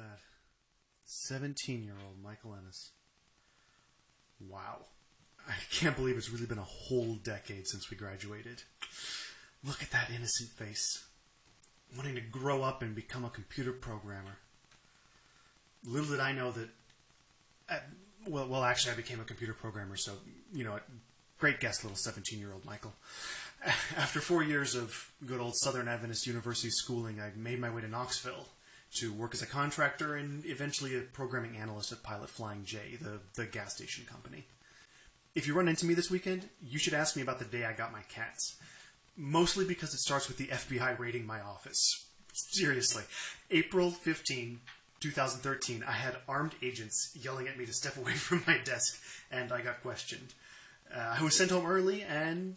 that. 17-year-old Michael Ennis. Wow. I can't believe it's really been a whole decade since we graduated. Look at that innocent face. Wanting to grow up and become a computer programmer. Little did I know that... Actually, I became a computer programmer, so, great guess, little 17-year-old Michael. After 4 years of good old Southern Adventist University schooling, I made my way to Knoxville to work as a contractor and eventually a programming analyst at Pilot Flying J, the gas station company. If you run into me this weekend, you should ask me about the day I got my cats. Mostly because it starts with the FBI raiding my office. Seriously. April 15, 2013, I had armed agents yelling at me to step away from my desk, and I got questioned. I was sent home early and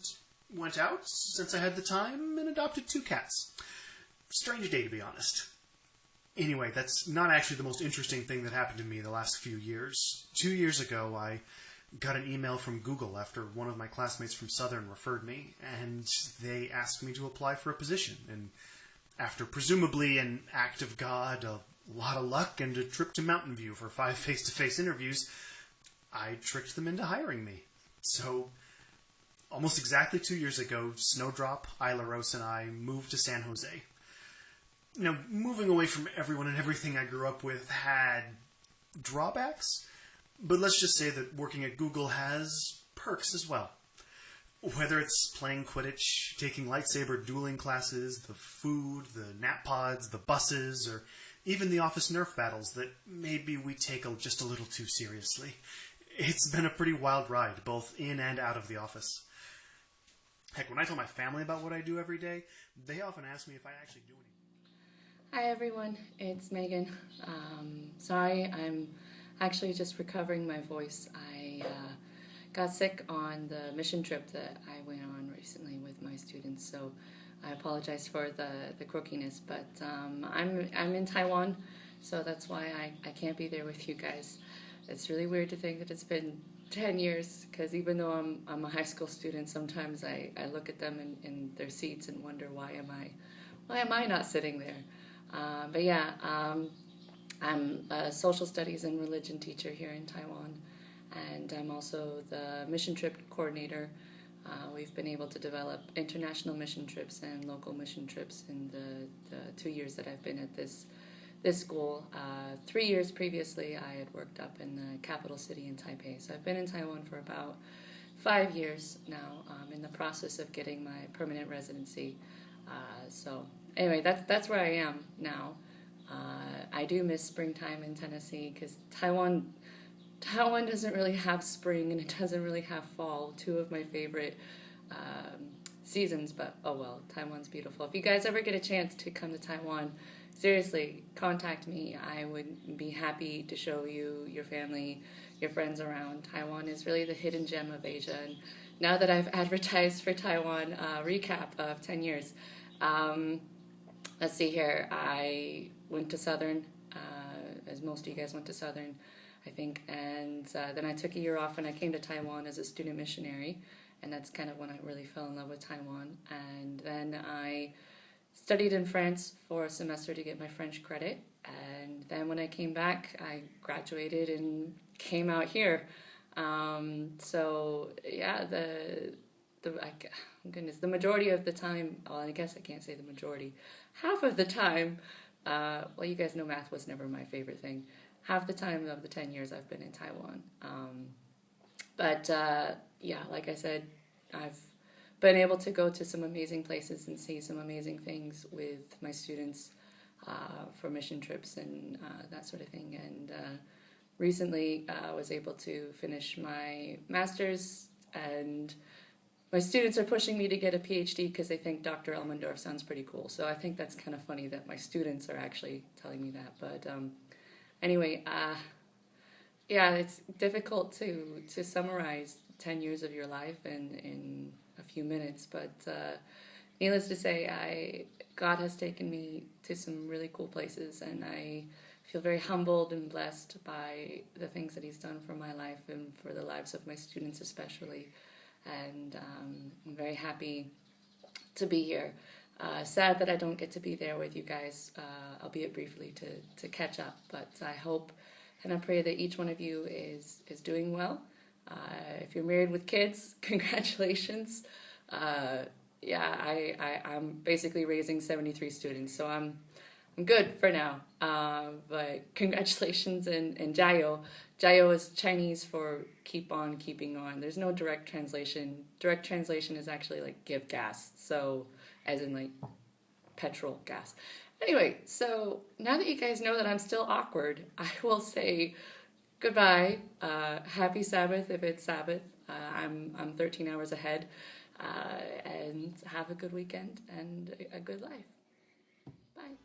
went out, since I had the time, and adopted 2 cats. Strange day, to be honest. Anyway, that's not actually the most interesting thing that happened to me the last few years. 2 years ago, I got an email from Google after one of my classmates from Southern referred me, and they asked me to apply for a position. And after presumably an act of God, a lot of luck, and a trip to Mountain View for 5 face-to-face interviews, I tricked them into hiring me. So, almost exactly 2 years ago, Snowdrop, Isla Rose, and I moved to San Jose. Now, moving away from everyone and everything I grew up with had drawbacks, but let's just say that working at Google has perks as well. Whether it's playing Quidditch, taking lightsaber dueling classes, the food, the nap pods, the buses, or even the office Nerf battles that maybe we take just a little too seriously. It's been a pretty wild ride, both in and out of the office. Heck, when I tell my family about what I do every day, they often ask me if I actually do anything. Hi everyone, it's Megan. Sorry, I'm actually just recovering my voice. I got sick on the mission trip that I went on recently with my students, so I apologize for the croakiness, but I'm in Taiwan, so that's why I can't be there with you guys. It's really weird to think that it's been 10 years, because even though I'm a high school student, sometimes I look at them in their seats and wonder why am I not sitting there? But yeah, I'm a social studies and religion teacher here in Taiwan, and I'm also the mission trip coordinator. We've been able to develop international mission trips and local mission trips in the 2 years that I've been at this school. 3 years previously, I had worked up in the capital city in Taipei, so I've been in Taiwan for about 5 years now. I'm in the process of getting my permanent residency. So anyway, that's where I am now. I do miss springtime in Tennessee because Taiwan doesn't really have spring and it doesn't really have fall, 2 of my favorite seasons, but oh well, Taiwan's beautiful. If you guys ever get a chance to come to Taiwan, seriously, contact me. I would be happy to show you, your family, your friends around. Taiwan is really the hidden gem of Asia, and now that I've advertised for Taiwan, recap of 10 years. Let's see here, I went to Southern, as most of you guys went to Southern, I think, and then I took a year off and I came to Taiwan as a student missionary, and that's kind of when I really fell in love with Taiwan. And then I studied in France for a semester to get my French credit, and then when I came back, I graduated and came out here. So yeah, the majority of the time, well, I guess I can't say the majority, half of the time, well, you guys know math was never my favorite thing. Half the time of the 10 years I've been in Taiwan. Yeah, like I said, I've been able to go to some amazing places and see some amazing things with my students for mission trips and that sort of thing. And recently I was able to finish my master's, and my students are pushing me to get a PhD because they think Dr. Elmendorf sounds pretty cool. So I think that's kind of funny that my students are actually telling me that. But anyway, yeah, it's difficult to summarize 10 years of your life in a few minutes. But needless to say, God has taken me to some really cool places, and I feel very humbled and blessed by the things that He's done for my life and for the lives of my students especially. And I'm very happy to be here. Sad that I don't get to be there with you guys, albeit briefly, to catch up. But I hope and I pray that each one of you is doing well. If you're married with kids, congratulations. I'm basically raising 73 students, so I'm good for now. But congratulations and Jayo. Jayo is Chinese for keep on keeping on. There's no direct translation. Direct translation is actually like give gas. So as in like petrol gas. Anyway, so now that you guys know that I'm still awkward, I will say goodbye. Happy Sabbath if it's Sabbath. I'm 13 hours ahead. And have a good weekend and a good life. Bye.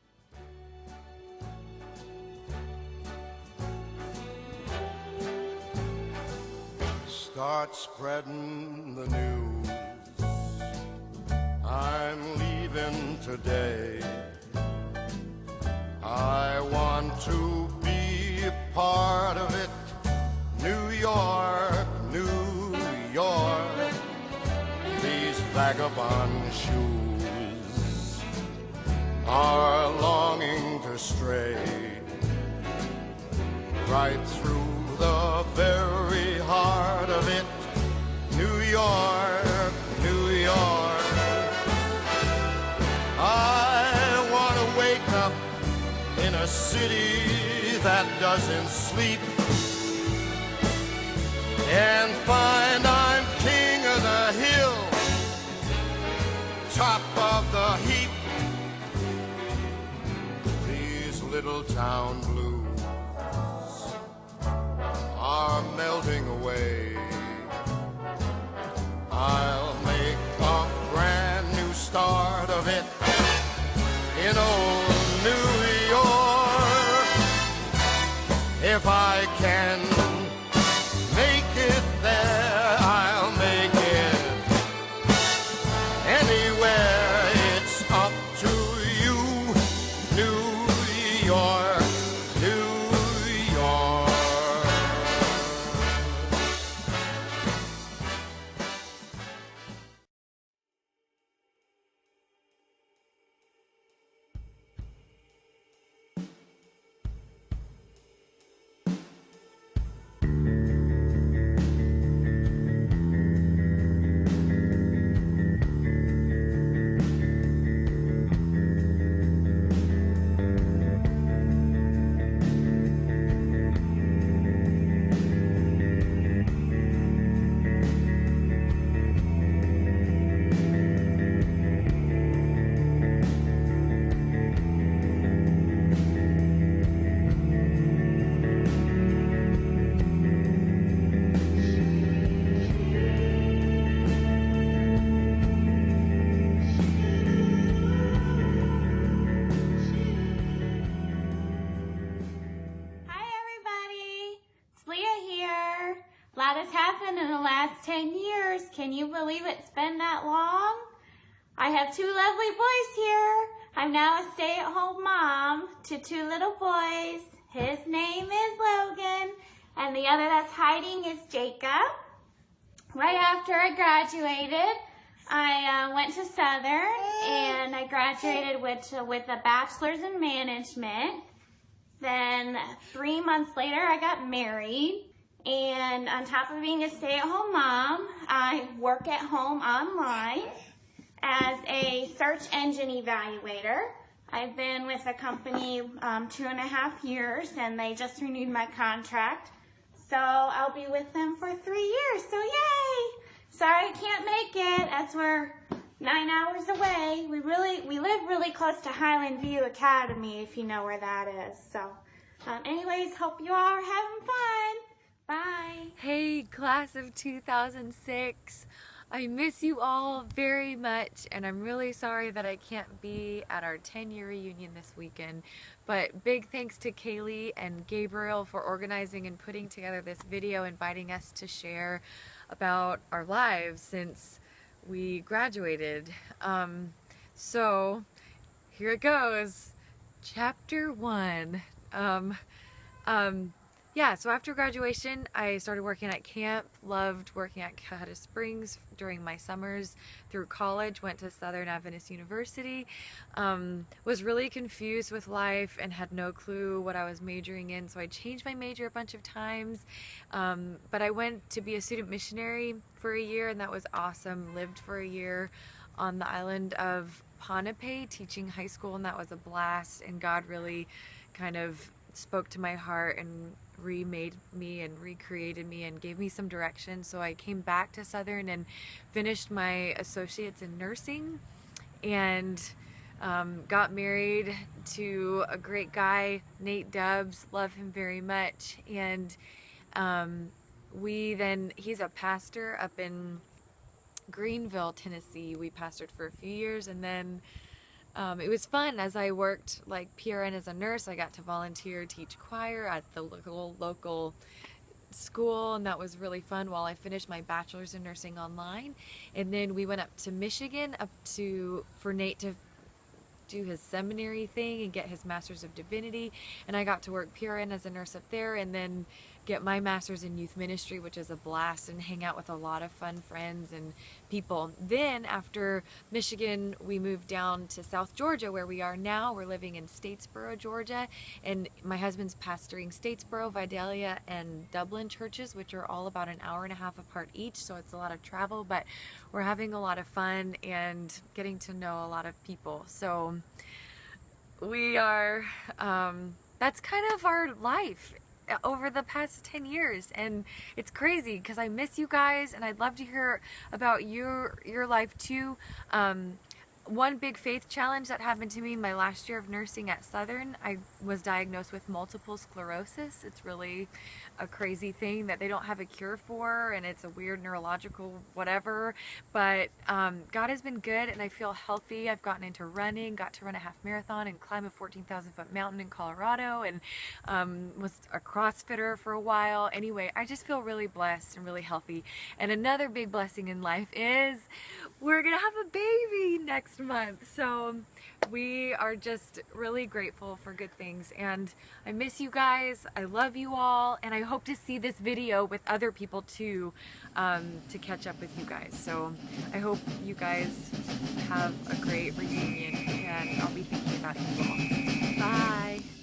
Start spreading the news. I'm leaving today. I want to be a part of it. New York, New York. These vagabond shoes are longing to stray right through the very heart of it. New York, New York. I want to wake up in a city that doesn't sleep and find I'm king of the hill, top of the heap. These little town blues are melting away. I'll make a brand new start of it in old New York. If I can make it there, I'll make it anywhere. It's up to you, New York, New York. lot has happened in the last 10 years. Can you believe it's been that long? I have two lovely boys here. I'm now a stay-at-home mom to two little boys. His name is Logan, and the other that's hiding is Jacob. Right after I graduated, I went to Southern, and I graduated with a bachelor's in management. Then 3 months later, I got married. And on top of being a stay-at-home mom, I work at home online as a search engine evaluator. I've been with the company 2.5 years, and they just renewed my contract. So I'll be with them for 3 years, so yay! Sorry I can't make it, as we're 9 hours away. We live really close to Highland View Academy, if you know where that is. So anyways, hope you all are having fun. Bye. Hey, class of 2006. I miss you all very much, and I'm really sorry that I can't be at our 10-year reunion this weekend. But big thanks to Kaylee and Gabriel for organizing and putting together this video, inviting us to share about our lives since we graduated. So here it goes. Chapter 1. yeah, so after graduation, I started working at camp, loved working at Colorado Springs during my summers through college, went to Southern Adventist University, was really confused with life and had no clue what I was majoring in, so I changed my major a bunch of times, but I went to be a student missionary for a year, and that was awesome. Lived for a year on the island of Ponape teaching high school, and that was a blast, and God really kind of spoke to my heart and remade me and recreated me and gave me some direction. So I came back to Southern and finished my associates in nursing, and got married to a great guy, Nate Dubbs. Love him very much. And he's a pastor up in Greenville, Tennessee. We pastored for a few years, and then it was fun. As I worked like PRN as a nurse, I got to volunteer, teach choir at the local school, and that was really fun while I finished my bachelor's in nursing online. And then we went up to Michigan for Nate to do his seminary thing and get his master's of divinity, and I got to work PRN as a nurse up there, and then get my master's in youth ministry, which is a blast, and hang out with a lot of fun friends and people. Then after Michigan, we moved down to South Georgia, where we are now. We're living in Statesboro, Georgia, and my husband's pastoring Statesboro, Vidalia, and Dublin churches, which are all about an hour and a half apart each, so it's a lot of travel, but we're having a lot of fun and getting to know a lot of people. So we are, that's kind of our life over the past 10 years, and it's crazy because I miss you guys, and I'd love to hear about your life too. One big faith challenge that happened to me my last year of nursing at Southern, I was diagnosed with multiple sclerosis. It's really a crazy thing that they don't have a cure for, and it's a weird neurological whatever, but God has been good, and I feel healthy. I've gotten into running, got to run a half marathon and climb a 14,000 foot mountain in Colorado, and was a CrossFitter for a while. Anyway, I just feel really blessed and really healthy. And another big blessing in life is we're gonna have a baby next month, so we are just really grateful for good things. And I miss you guys, I love you all, and I hope to see this video with other people too, to catch up with you guys. So I hope you guys have a great reunion, and I'll be thinking about you all. Bye.